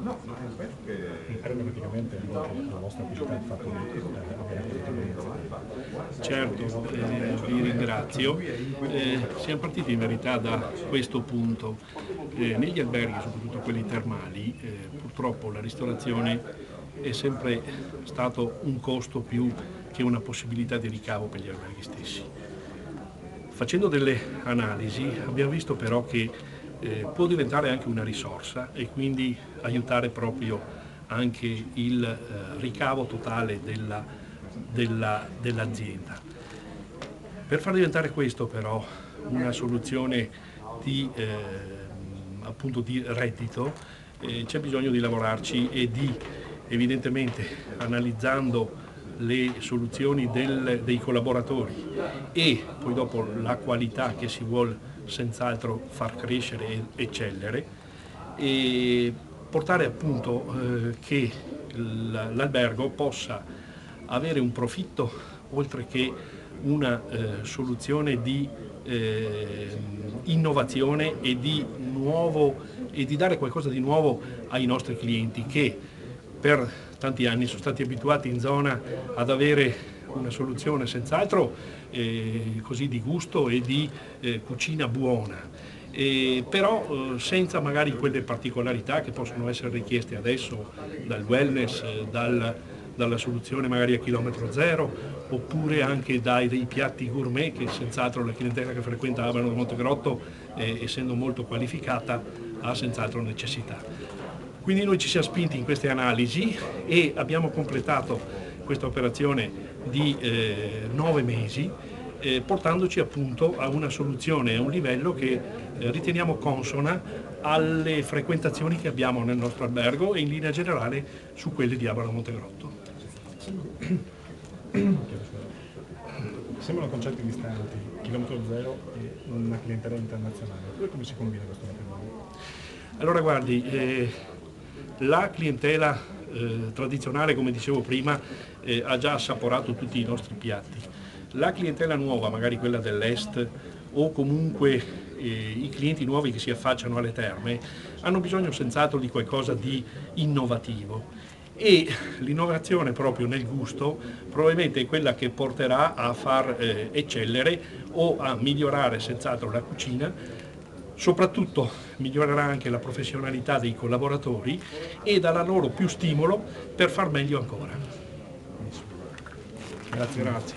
No, ma penso che Perde praticamente anche la vostra attività il fatto di avere questa. Certo, vi ringrazio. Siamo partiti in verità da questo punto. Negli alberghi, soprattutto quelli termali, purtroppo la ristorazione è sempre stato un costo più che una possibilità di ricavo per gli alberghi stessi. Facendo delle analisi abbiamo visto però che può diventare anche una risorsa e quindi aiutare proprio anche il ricavo totale dell'azienda. Per far diventare questo però una soluzione appunto di reddito c'è bisogno di lavorarci e di, evidentemente, analizzando le soluzioni dei collaboratori e poi dopo la qualità che si vuole senz'altro far crescere e eccellere, e portare appunto che l'albergo possa avere un profitto oltre che una soluzione di innovazione e di dare qualcosa di nuovo ai nostri clienti che per tanti anni sono stati abituati in zona ad avere una soluzione senz'altro così di gusto e di cucina buona, però senza magari quelle particolarità che possono essere richieste adesso dal wellness, dalla soluzione magari a chilometro zero, oppure anche dei piatti gourmet che senz'altro la clientela che frequenta Abano del Montegrotto, essendo molto qualificata, ha senz'altro necessità. Quindi noi ci siamo spinti in queste analisi e abbiamo completato questa operazione di 9 mesi, portandoci appunto a una soluzione, a un livello che riteniamo consona alle frequentazioni che abbiamo nel nostro albergo e in linea generale su quelle di Abano Montegrotto. Sembrano concetti distanti, chilometro zero e una clientela internazionale. Come si combina questo matrimonio? Allora guardi, la clientela tradizionale, come dicevo prima, ha già assaporato tutti i nostri piatti. La clientela nuova, magari quella dell'est o comunque i clienti nuovi che si affacciano alle terme, hanno bisogno senz'altro di qualcosa di innovativo. E l'innovazione proprio nel gusto probabilmente è quella che porterà a far eccellere o a migliorare senz'altro la cucina, soprattutto migliorerà anche la professionalità dei collaboratori e darà loro più stimolo per far meglio ancora. Grazie. Grazie.